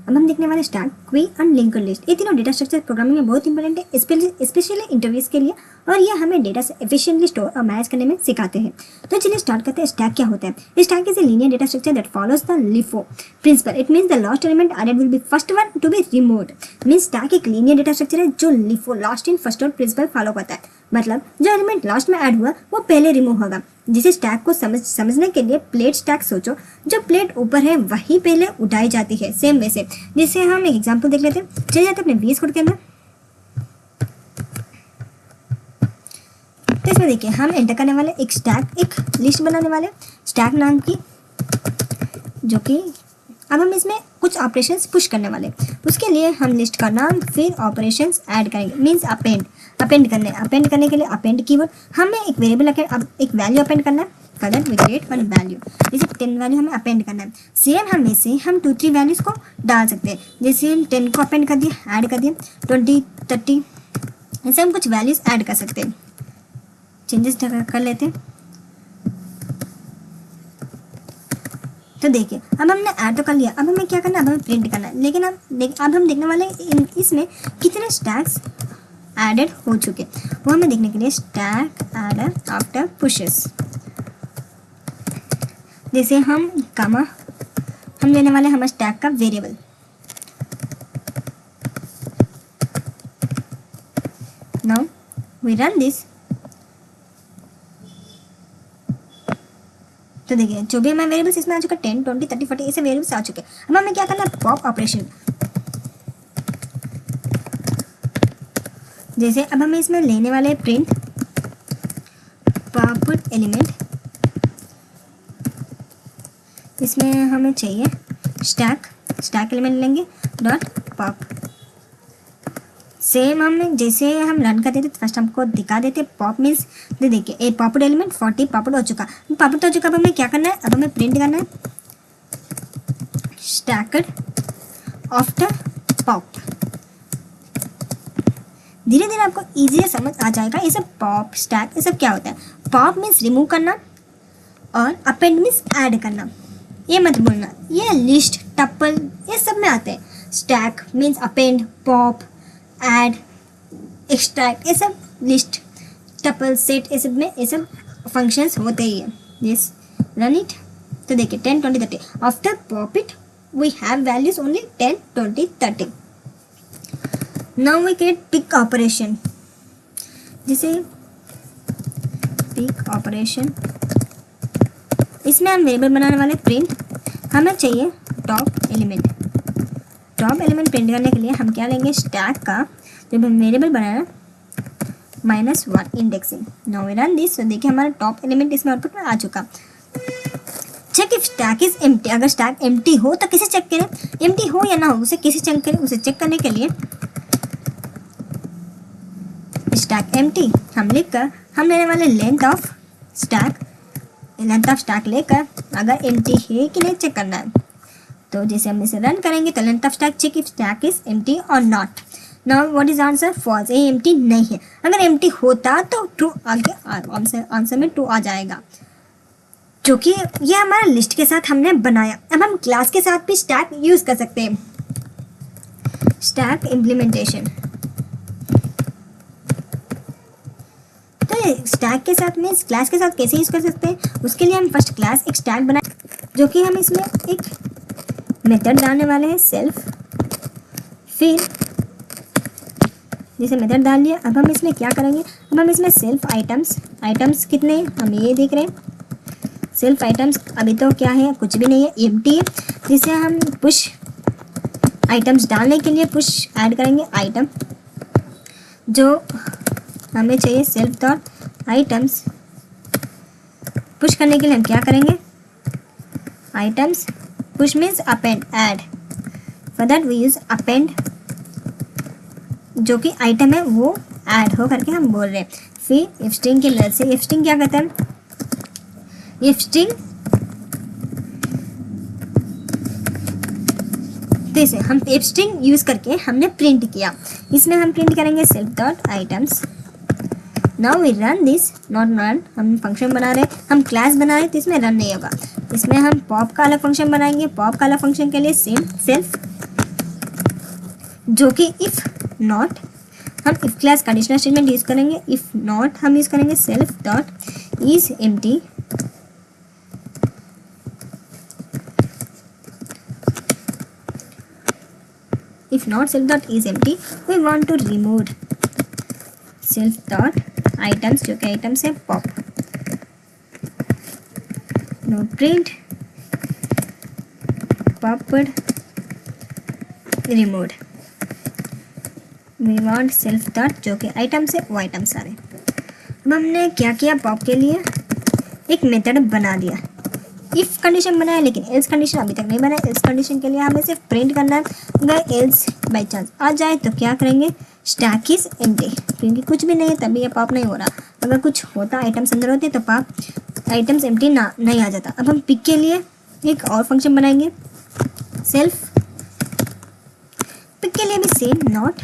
अब हम देखने वाले स्टैक, क्वी एंड लिंक्ड लिस्ट। ये तीनों डेटा स्ट्रक्चर प्रोग्रामिंग में बहुत इंपॉर्टेंट है, स्पेशली इंटरव्यूज के लिए, और ये हमें डेटा से एफिशिएंटली स्टोर और मैनेज करने में सिखाते हैं। तो चलिए स्टार्ट करते हैं। स्टैक क्या होता है? Stack is a linear data structure that follows the LIFO principle. It means the last element added will be first one to be removed. Means stack एक लीनियर डेटा स्ट्रक्चर है जो LIFO, last in first out principle follow करता है। मतलब जो element last में add हुआ वो पहले रिमूव होगा। जिसे स्टैक को समझने के लिए प्लेट स्टैक सोचो। जो प्लेट ऊपर है वही पहले उठाई जाती है, सेम वैसे। जिससे हम एक एग्जांपल देख लेते हैं। चले जाते हैं अपने VS कोड के अंदर। तो इसमें देखिए हम एंटर करने वाले एक स्टैक, एक लिस्ट बनाने वाले स्टैक नाम की, जो कि अब हम इसमें कुछ ऑपरेशंस पुश करने वाले। उसके लिए हम लिस्ट का नाम फिर ऑपरेशंस ऐड करेंगे, मींस अपेंड करने के लिए अपेंड कीवर्ड। हमें एक वेरिएबल एक वैल्यू अपेंड करना है। For that we create one value. जैसे 10 वैल्यू हमें अपेंड करना है। सेम हम इसे हम 2-3 वैल्यूज को डाल सकते हैं। जैसे हम 10 को अपेंड कर दिए, ऐड कर दिए, 20, 30, ऐसे हम कुछ वैल्यूज ऐड कर सकते हैं। चेंजेस कर लेते हैं। तो देखिए अब हमने ऐड तो कर लिया। अब हमें क्या करना है? अब हमें प्रिंट करना है। लेकिन अब हम देखने वाले इसमें कितने स्टैक्स एडेड हो चुके, वो हमें देखने के लिए स्टैक एडर आफ्टर पुशेस। जैसे हम लेने वाले हमारे स्टैक का variable. Now we run this. तो देखिए जो भी हमारे वेरिएबल्स इसमें आ चुका, 10, 20, 30, 40 ऐसे वेरिएबल्स आ चुके। अब हमें क्या करना है? Pop operation. जैसे अब हमें इसमें लेने वाले प्रिंट पॉप एलिमेंट। इसमें हमें चाहिए स्टैक एलिमेंट लेंगे डॉट पॉप। सेम हम जैसे हम रन कर देते फर्स्ट हमको दिखा देते पॉप मीन्स देखिए ए पॉपड एलिमेंट 40 पॉपड हो चुका। अब हमें क्या करना है? अब हमें प्रिंट करना है स्टैक्ड आफ्टर पॉप। धीरे धीरे आपको इजीली समझ आ जाएगा ये सब पॉप स्टैक ये सब क्या होता है। पॉप मीन्स रिमूव करना और अपेंड मीन्स ऐड करना। ये मत बोलना, ये लिस्ट टपल ये सब में आते हैं। Stack means append, pop, add, extract, ये सब लिस्ट टपल सेट ये सब में ये सब फंक्शंस होते ही है। Yes run it. तो देखिए 10, 20, 30 after pop it we have values only 10, 20, 30। Now we create peek operation. जैसे पिक ऑपरेशन, इसमें हम वेरिएबल बनाने वाले प्रिंट। हमें चाहिए टॉप एलिमेंट प्रिंट करने के लिए हम क्या लेंगे? स्टैक का जब हम वेरिएबल बनाना -1 indexing. Now we run this. तो देखिए हमारा टॉप एलिमेंट इसमें आउटपुट में आ चुका। Check if stack is empty. अगर स्टैक एम्प्टी हो तो किसे चेक करें? एम्प्टी हो या ना हो उसे कैसे चेक करें? उसे चेक करने के लिए स्टैक एम्प्टी हम लिखकर हम लेने वाले लेंथ ऑफ स्टैक लेकर अगर एम्प्टी है कि नहीं चेक करना है। तो जैसे हम इसे रन करेंगे तो length of stack check if stack is empty और not. Now what is answer? False. ये एम्प्टी नहीं है। अगर एम्प्टी होता तो ट्रू आगे आंसर में ट्रू आ जाएगा, क्योंकि ये हमारा लिस्ट के साथ हमने बनाया। अब हम क्लास के साथ भी स्टैक यूज कर सकते हैं। Stack implementation. तो स्टैक के साथ में क्लास के साथ कैसे यूज कर सकते हैं? उसके लिए हम फर्स्ट क्लास एक स्टैक बनाए, जो कि हम इसमें एक मेथड डालने वाले हैं सेल्फ। फिर जैसे मेथड डाल लिया, अब हम इसमें क्या करेंगे? अब हम इसमें सेल्फ आइटम्स कितने हैं हम ये देख रहे हैं। सेल्फ आइटम्स अभी तो क्या है? कुछ भी नहीं है, एम्प्टी है। जिसे हम पुश आइटम्स डालने के लिए पुश ऐड करेंगे आइटम, जो हमें चाहिए सेल्फ डॉट आइटम्स। पुश करने के लिए हम क्या करेंगे? Items push means append add. For that we use append, जो कि आइटम है वो ऐड हो करके हम बोल रहे हैं। फिर इफ स्ट्रिंग की मदद से, इफ स्ट्रिंग क्या कहते हैं? इफ स्ट्रिंग जैसे हम इफ स्ट्रिंग यूज करके हमने प्रिंट किया। इसमें हम प्रिंट करेंगे self dot items. Now we run this, not run, हम फंक्शन बना रहे हैं, हम क्लास बना रहे हैं, तो इसमें रन नहीं होगा। इसमें हम पॉप का अलग फंक्शन बनाएंगे। पॉप का अलग फंक्शन के लिए सेम सेल्फ जो कि इफ़ नॉट, हम if class conditional statement use करेंगे, इफ़ नॉट हम यूज़ करेंगे self dot is empty, if not self dot is empty we want to remove self dot items जो कि items है pop, no print popped removed, we want self dot जो कि items है वो items सारे। अब हमने क्या किया, पॉप के लिए एक मेथड बना दिया, इफ़ कंडीशन बनाया लेकिन एल्स कंडीशन अभी तक नहीं बनाया। एल्स कंडीशन के लिए हमें सिर्फ प्रिंट करना है, अगर एल्स बाई चांस आ जाए तो क्या करेंगे, स्टैक इज एम्प्टी, क्योंकि कुछ भी नहीं है तभी ये पॉप नहीं हो रहा, अगर कुछ होता आइटम्स अंदर होते तो पॉप आइटम्स एम्प्टी ना नहीं आ जाता। अब हम पिक के लिए एक और फंक्शन बनाएंगे, सेल्फ पिक के लिए भी same, not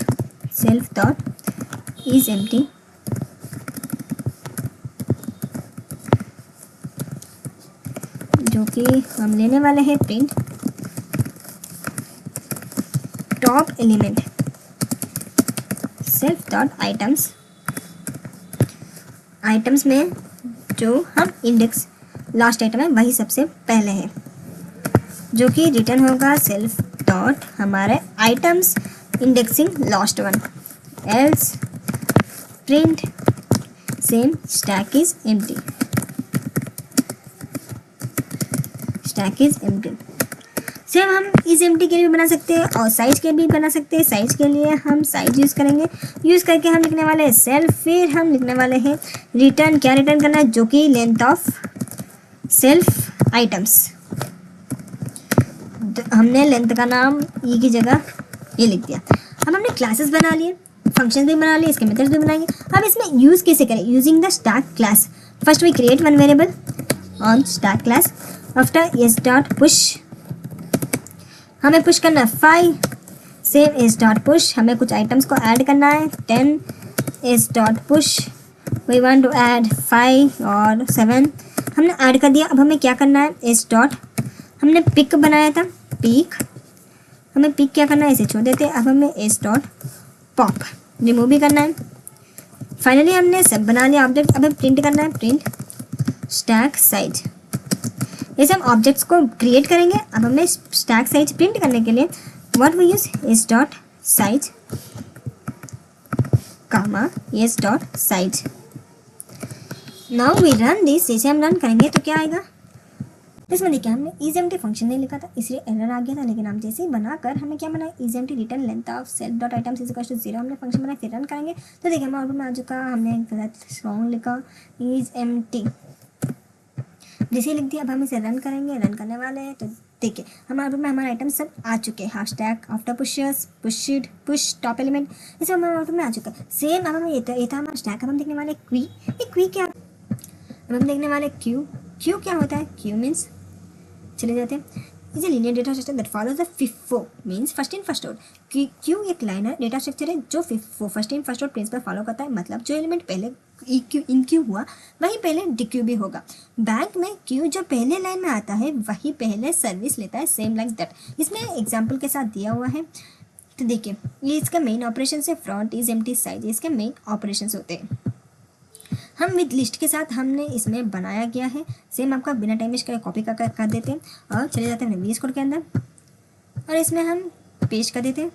self dot is empty, जो कि हम लेने वाले हैं print top element self dot items, items में जो हम इंडेक्स लास्ट आइटम है वही सबसे पहले है, जो कि रिटर्न होगा सेल्फ डॉट हमारे items indexing last one, else print same stack is empty, stack is empty. Same हम इज एम्प्टी के लिए भी बना सकते हैं और साइज के भी बना सकते हैं। साइज के लिए हम साइज यूज़ करेंगे, यूज़ करके हम लिखने वाले हैं सेल्फ, फिर हम लिखने वाले हैं रिटर्न, क्या रिटर्न करना है, जो कि लेंथ ऑफ सेल्फ आइटम्स, हमने लेंथ का नाम ई की जगह ये लिख दिया। अब हमने क्लासेस बना लिए, फंक्शन भी बना लिए, इसके मेथड्स भी बनाएंगे। अब इसमें यूज़ कैसे करें, using the stack class, first we create one variable on stack class, after S dot push हमें पुश करना है 5, सेम एस डॉट पुश हमें कुछ आइटम्स को ऐड करना है 10, S dot push we want to add 5 और 7 हमने ऐड कर दिया। अब हमें क्या करना है, एस डॉट हमने पिक बनाया था, पिक हमें पिक क्या करना है, इसे छोड़ देते हैं। अब हमें एस डॉट पॉप रिमूव भी करना है। फाइनली हमने सब बना लिया ऑब्जेक्ट, अब हमें प्रिंट करना है, प्रिंट स्टैक साइज, जैसे हम ऑब्जेक्ट्स को क्रिएट करेंगे। अब हमें स्टैक साइज प्रिंट करने के लिए what we use, S dot size comma S dot size. Now we run this, जैसे हम रन करेंगे तो क्या आएगा, इसमें देखिए हमने इज एम्प्टी फंक्शन नहीं लिखा था इसलिए एरर आ गया था, लेकिन हम जैसे ही बनाकर हमें क्या बनाया, is empty return length of self dot items is equal to 0 हमने फंक्शन बनाया, फिर रन करेंगे तो देखिए हमारे आउटपुट में आ चुका, हमने गलत रॉन्ग लिखा इज एम्प्टी, जैसे लिख दिया। अब हम इसे रन करेंगे, रन करने वाले हैं तो देखिए हमारे आउटपुट में हमारे आइटम सब आ चुके हैं, half stack, after pushers, pushed, push top element, इसे हमारे आउटपुट में आ चुका है। सेम अब हमें ये था हमारा स्टैक। अब हम देखने वाले क्वी, ये क्वी क्या, अब हम देखने वाले क्यू, क्यू क्या होता है, क्यू मीन्स चले जाते हैं, is a linear data structure that follows the FIFO means first in first out. Q एक लाइनर डेटा स्ट्रक्चर है जो FIFO first in first out principle follow करता है, मतलब जो एलिमेंट पहले इन क्यू हुआ वही पहले DQ भी होगा। बैंक में क्यू जो पहले लाइन में आता है वही पहले सर्विस लेता है, सेम लाइक दैट। इसमें एग्जाम्पल के साथ दिया हुआ है तो देखिए ये इसका मेन ऑपरेशन है, फ्रंट इज एम्प्टी साइज इसके मेन ऑपरेशन होते हैं। हम विद लिस्ट के साथ हमने इसमें बनाया गया है, सेम आपका बिना टाइम वेस्ट करे कॉपी कर देते हैं और चले जाते हैं VS कोड के अंदर और इसमें हम पेस्ट कर देते हैं।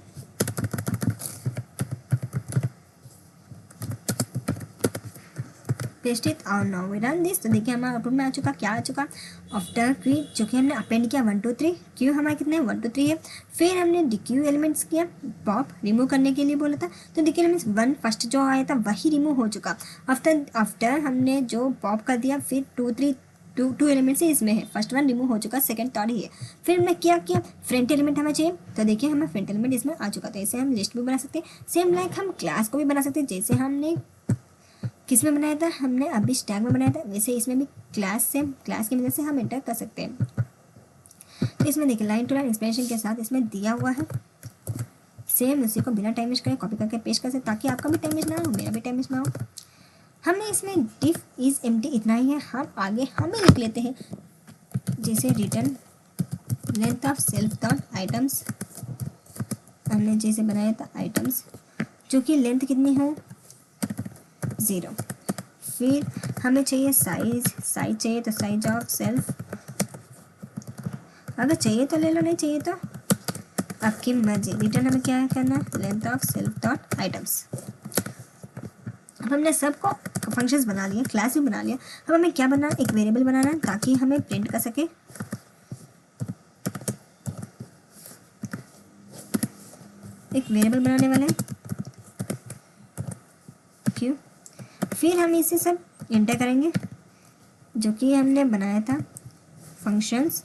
पेस्ट इट और नाउ वी रन दिस, तो देखिए हमारा आउटपुट में आ चुका, क्या आ चुका, आफ्टर क्यू जो कि हमने अपेंड किया 1 2 3, क्यू हमारे कितने 1 2 3 है, फिर हमने DQ एलिमेंट्स किया, पॉप रिमूव करने के लिए बोला था तो DQ एलिमेंट्स 1 फर्स्ट जो आया था वही रिमूव हो चुका। आफ्टर हमने जो पॉप कर दिया फिर 2 3 टू एलिमेंट्स इसमें है, फर्स्ट वन रिमूव हो चुका, सेकंड थर्ड ही है। फिर हमने क्या किया, फ्रंट एलिमेंट हमें चाहिए तो देखिए हमें फ्रंट एलिमेंट इसमें आ चुका, तो ऐसे हम लिस्ट भी बना सकते हैं, सेम लाइक हम क्लास को भी बना सकते हैं, जैसे हमने किस में बनाया था, हमने अभी स्टैक में बनाया था, वैसे इसमें भी क्लास से क्लास की मदद से हम एंटर कर सकते हैं। तो इसमें देखिए लाइन टू लाइन एक्सप्लेनेशन के साथ इसमें दिया हुआ है, सेम उसी को बिना टाइम वेस्ट करें कॉपी करके पेस्ट कर सकते ताकि आपका भी टाइम वेस्ट ना हो, मेरा भी टाइम वेस्ट ना हो। हमने इसमें डिफ इज एम्प्टी इतना ही है, हम आगे हमें लिख लेते हैं जैसे return length of self dot items हमने जैसे बनाया था आइटम्स, जो कि लेंथ कितनी है 0। फिर हमें चाहिए साइज चाहिए तो साइज ऑफ सेल्फ, अगर चाहिए तो ले लो, नहीं चाहिए तो आपकी मर्जी। रिटर्न हमें क्या करना है, length of self dot items. अब हमने सबको फंक्शंस बना लिए, क्लास भी बना लिया। अब हमें क्या बनाना है, एक वेरिएबल बनाना है ताकि हमें प्रिंट कर सके। एक वेरिएबल बनाने वाले हैं क्यों, फिर हम इसे सब एंटर करेंगे जो कि हमने बनाया था फंक्शंस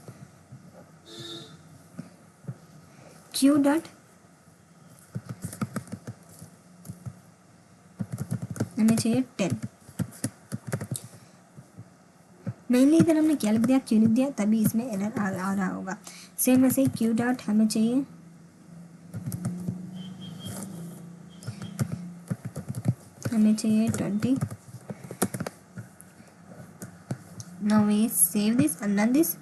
क्यू डॉट, हमें चाहिए 10। मेनली इधर हमने क्या लिख दिया, क्यू लिख दिया, तभी इसमें एरर आ रहा होगा। सेम वैसे क्यू डॉट हमें चाहिए हमें चाहिए 20। Now we save this and run this.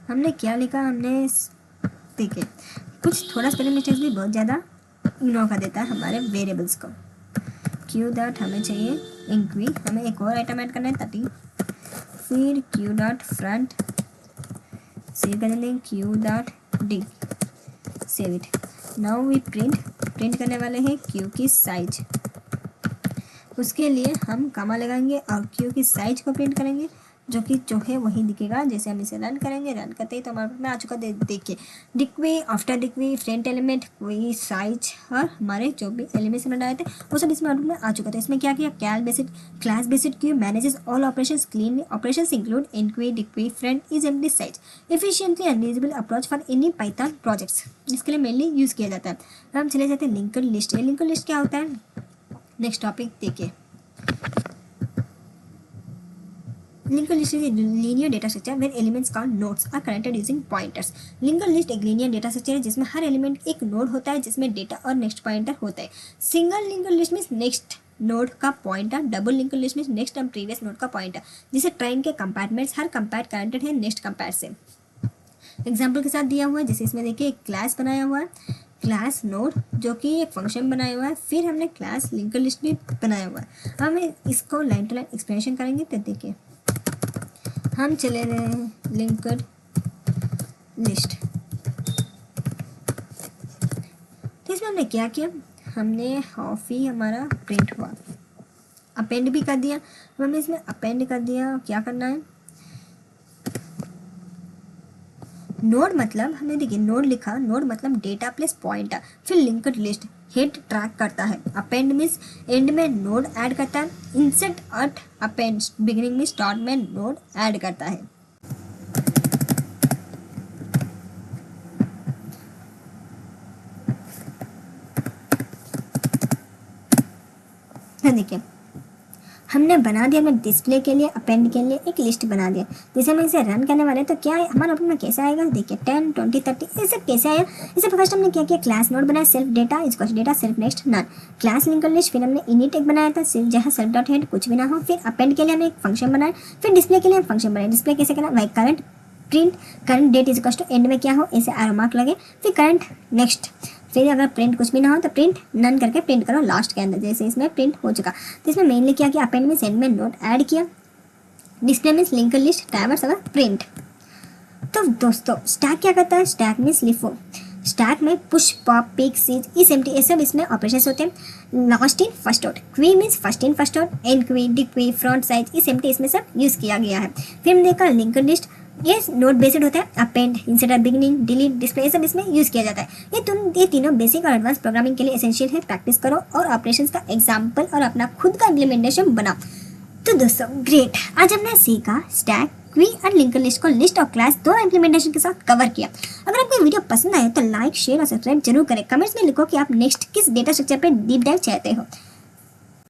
हमने क्या लिखा, हमने देखिए कुछ थोड़ा स्पेलिंग मिस्टेक्स भी बहुत ज़्यादा इग्नोर कर देता है हमारे वेरिएबल्स को। क्यू डॉट हमें चाहिए इंक्वी, हमें एक और आइटम ऐड करना है 30। फिर क्यू डॉट फ्रंट, सेव कर देंगे Q dot D, save it. Now we print करने वाले हैं क्यू की साइज। उसके लिए हम कॉमा लगाएंगे और क्यू की साइज को प्रिंट करेंगे, जो कि जो है वही दिखेगा। जैसे हम इसे रन करेंगे, रन करते ही तो हमारे में आ चुका, देखिए डिक्वी, आफ्टर डिक्वी, फ्रंट एलिमेंट, कोई साइज और हमारे जो भी एलिमेंट्स हमने डाले थे वो सब इसमें आउटपुट में आ चुका था। इसमें क्या किया, class based queue manages all operations cleanly, operations include enqueue, dequeue, front is empty size, efficiently and usable approach for any Python projects. इसके लिए मेनली यूज़ किया जाता है। अब हम चले जाते हैं लिंक्ड लिस्ट। ये लिंक्ड लिस्ट क्या होता है, नेक्स्ट टॉपिक देखिए। Linked list is a linear data structure where elements called nodes are connected using pointers. Linked list एक linear data structure है जिसमें हर एलिमेंट एक नोड होता है जिसमें डेटा और नेक्स्ट पॉइंटर होता है। सिंगल लिंक्ड लिस्ट में नेक्स्ट नोड का पॉइंटर, डबल लिंक्ड लिस्ट में नेक्स्ट और प्रीवियस नोड का पॉइंटर। जैसे ट्रेन के कंपार्टमेंट्स, हर कंपार्ट कनेक्टेड है नेक्स्ट कंपार्ट से। एग्जाम्पल के साथ दिया हुआ है, जैसे इसमें देखिए एक क्लास बनाया हुआ है, क्लास नोड जो कि एक फंक्शन बनाया हुआ है, फिर हमने क्लास लिंक्ड लिस्ट भी बनाया हुआ है। हम इसको लाइन टू लाइन एक्सप्लेनेशन करेंगे तो देखिए हम चले रहे हैं लिंक्ड लिस्ट। तो इसमें हमने क्या किया, हमने हाफ ही हमारा प्रिंट हुआ, अपेंड भी कर दिया। हमने इसमें अपेंड कर दिया, क्या करना है, नोड मतलब हमने देखिए नोड लिखा, नोड मतलब डेटा प्लस पॉइंटर, फिर लिंक्ड लिस्ट हेड ट्रैक करता है, अपेंड मीन्स एंड में नोड ऐड करता है, इंसर्ट एट अपेंड बिगिनिंग में स्टार्ट में नोड ऐड करता है। देखिए हमने बना दिया, हमने डिस्प्ले के लिए, अपेंड के लिए एक लिस्ट बना दिया। जैसे हम इसे रन करने वाले तो क्या है हमारा आउटपुट में कैसे आएगा, देखिए 10, 20, 30 ये सब कैसे आया। इसे फर्स्ट हमने क्या किया, क्लास नोड बनाया, सेल्फ डेटा इसको data self next none, class linked list, फिर हमने इनिट एक बनाया था सिर्फ जहाँ सेल्फ डॉट हेड कुछ भी ना हो, फिर अपेंड के लिए हमने एक फंक्शन बनाया, फिर डिस्प्ले के लिए हम फंक्शन बनाए। डिस्प्ले कैसे करना, while current print current data is equal to end में क्या हो ऐसे एरो मार्क लगे, फिर करंट नेक्स्ट, फिर अगर प्रिंट कुछ भी ना हो तो प्रिंट नन करके प्रिंट करो लास्ट के अंदर। जैसे इसमें प्रिंट हो चुका, तो इसमें मेनली क्या किया, अपेंड में सेंड में नोट ऐड किया, display means linked list, traverse अगर प्रिंट। तो दोस्तों स्टैक क्या करता है, स्टैक मीन्स लिफो, स्टैक में पुश पॉप पिक सीज इस एम्प्टी ये सब इसमें ऑपरेशंस होते हैं। लास्ट इन फर्स्ट आउट, क्वी means first in first out, and क्वी, डिक्वी, फ्रंट साइज इस एम्प्टी इसमें सब यूज़ किया गया है। फिर हमने देखा लिंक्ड लिस्ट, ये नोड बेस्ड होता है, append, insert, beginning, delete, display सब इसमें यूज़ किया जाता है। ये तीनों बेसिक और एडवांस प्रोग्रामिंग के लिए एसेंशियल है। प्रैक्टिस करो और ऑपरेशंस का एग्जाम्पल और अपना खुद का इम्प्लीमेंटेशन बनाओ। तो दोस्तों ग्रेट, आज हमने सीखा स्टैक, क्वी और लिंक्ड लिस्ट को लिस्ट और क्लास दोनों इम्प्लीमेंटेशन के साथ कवर किया। अगर आपको वीडियो पसंद आए तो लाइक, शेयर और सब्सक्राइब जरूर करें। कमेंट्स में लिखो कि आप नेक्स्ट किस डेटा स्ट्रक्चर पर डीप डाइव चाहते हो।